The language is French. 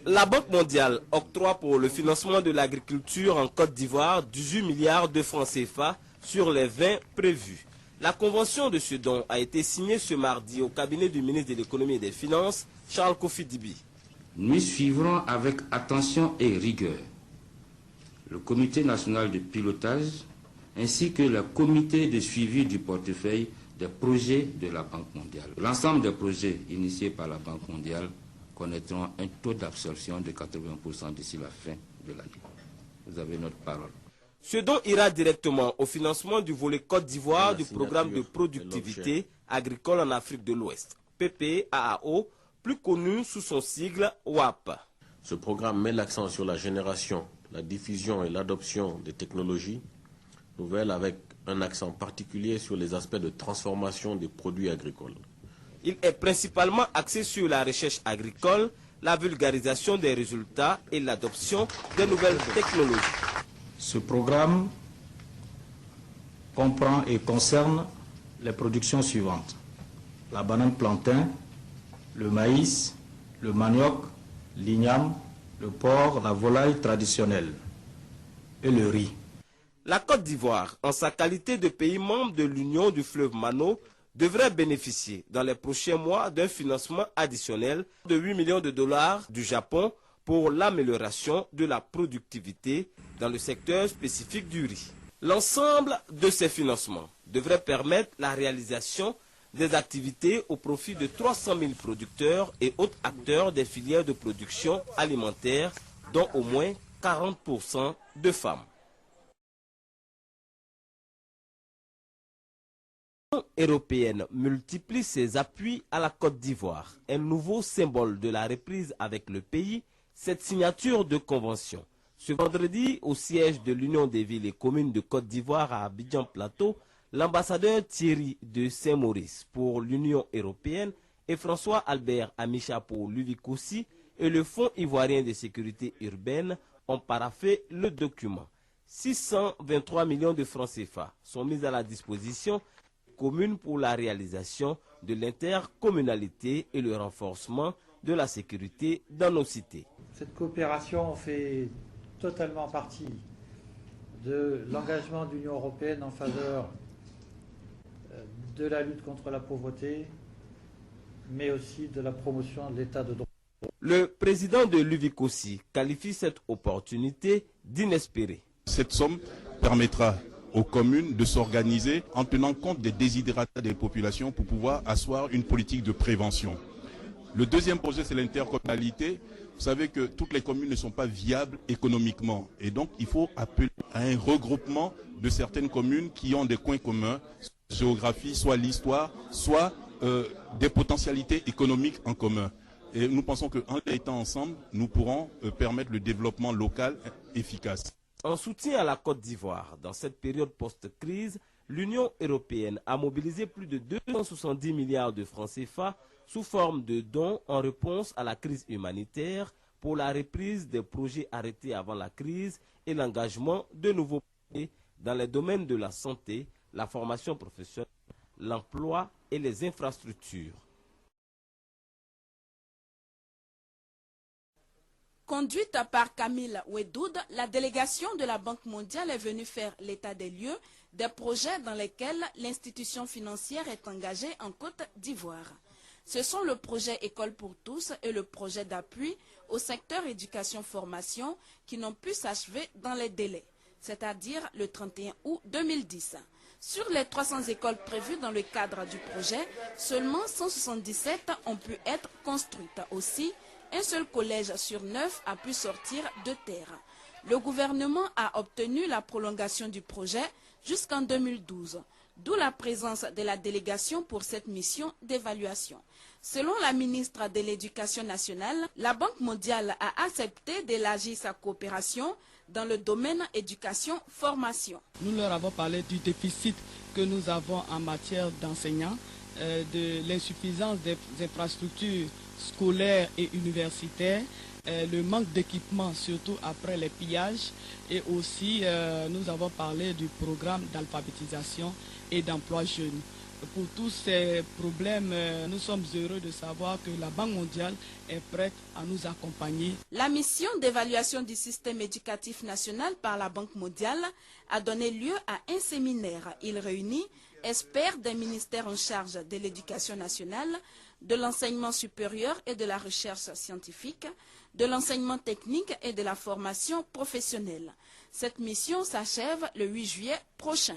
La Banque mondiale octroie pour le financement de l'agriculture en Côte d'Ivoire 18 milliards de francs CFA sur les 20 prévus. La convention de ce don a été signée ce mardi au cabinet du ministre de l'économie et des finances, Charles Kofi Dibi. Nous suivrons avec attention et rigueur le comité national de pilotage ainsi que le comité de suivi du portefeuille des projets de la Banque mondiale. L'ensemble des projets initiés par la Banque mondiale connaîtront un taux d'absorption de 80% d'ici la fin de l'année. Vous avez notre parole. Ce don ira directement au financement du volet Côte d'Ivoire du programme de productivité agricole en Afrique de l'Ouest, PPAAO, plus connu sous son sigle WAP. Ce programme met l'accent sur la génération, la diffusion et l'adoption des technologies nouvelles avec un accent particulier sur les aspects de transformation des produits agricoles. Il est principalement axé sur la recherche agricole, la vulgarisation des résultats et l'adoption des nouvelles technologies. Ce programme comprend et concerne les productions suivantes: la banane plantain, le maïs, le manioc, l'igname, le porc, la volaille traditionnelle et le riz. La Côte d'Ivoire, en sa qualité de pays membre de l'Union du fleuve Mano, devrait bénéficier dans les prochains mois d'un financement additionnel de 8 millions de dollars du Japon pour l'amélioration de la productivité dans le secteur spécifique du riz. L'ensemble de ces financements devrait permettre la réalisation des activités au profit de 300 000 producteurs et autres acteurs des filières de production alimentaire, dont au moins 40% de femmes. L'Union européenne multiplie ses appuis à la Côte d'Ivoire, un nouveau symbole de la reprise avec le pays. Cette signature de convention. Ce vendredi, au siège de l'Union des villes et communes de Côte d'Ivoire à Abidjan Plateau, l'ambassadeur Thierry de Saint-Maurice pour l'Union européenne et François Albert Amicha pour l'UVICOSI et le Fonds ivoirien de sécurité urbaine ont paraphé le document. 623 millions de francs CFA sont mis à la disposition des communes pour la réalisation de l'intercommunalité et le renforcement de la sécurité dans nos cités. Cette coopération fait totalement partie de l'engagement de l'Union européenne en faveur de la lutte contre la pauvreté, mais aussi de la promotion de l'état de droit. Le président de l'UVICOSI qualifie cette opportunité d'inespérée. Cette somme permettra aux communes de s'organiser en tenant compte des désidérata des populations pour pouvoir asseoir une politique de prévention. Le deuxième projet, c'est l'intercommunalité. Vous savez que toutes les communes ne sont pas viables économiquement. Et donc, il faut appeler à un regroupement de certaines communes qui ont des coins communs, géographie, soit l'histoire, soit des potentialités économiques en commun. Et nous pensons qu'en étant ensemble, nous pourrons permettre le développement local efficace. En soutien à la Côte d'Ivoire, dans cette période post-crise, l'Union européenne a mobilisé plus de 270 milliards de francs CFA sous forme de dons en réponse à la crise humanitaire pour la reprise des projets arrêtés avant la crise et l'engagement de nouveaux projets dans les domaines de la santé, la formation professionnelle, l'emploi et les infrastructures. Conduite par Camille Ouedoud, la délégation de la Banque mondiale est venue faire l'état des lieux des projets dans lesquels l'institution financière est engagée en Côte d'Ivoire. Ce sont le projet École pour tous et le projet d'appui au secteur éducation-formation qui n'ont pu s'achever dans les délais, c'est-à-dire le 31 août 2010. Sur les 300 écoles prévues dans le cadre du projet, seulement 177 ont pu être construites. Aussi, un seul collège sur 9 a pu sortir de terre. Le gouvernement a obtenu la prolongation du projet jusqu'en 2012, d'où la présence de la délégation pour cette mission d'évaluation. Selon la ministre de l'Éducation nationale, la Banque mondiale a accepté d'élargir sa coopération dans le domaine éducation-formation. Nous leur avons parlé du déficit que nous avons en matière d'enseignants, de l'insuffisance des infrastructures scolaires et universitaires, le manque d'équipement, surtout après les pillages, et aussi nous avons parlé du programme d'alphabétisation et d'emploi jeune. pour tous ces problèmes, nous sommes heureux de savoir que la Banque mondiale est prête à nous accompagner. La mission d'évaluation du système éducatif national par la Banque mondiale a donné lieu à un séminaire. Il réunit experts des ministères en charge de l'éducation nationale, de l'enseignement supérieur et de la recherche scientifique, de l'enseignement technique et de la formation professionnelle. Cette mission s'achève le 8 juillet prochain.